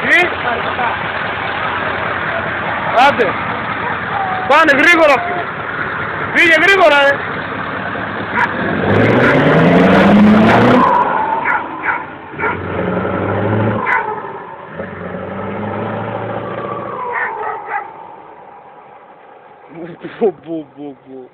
Τι? Άντε. Πάνε γρήγορα φίλε. Φύγε γρήγορα Μπου μπου μπου μπου.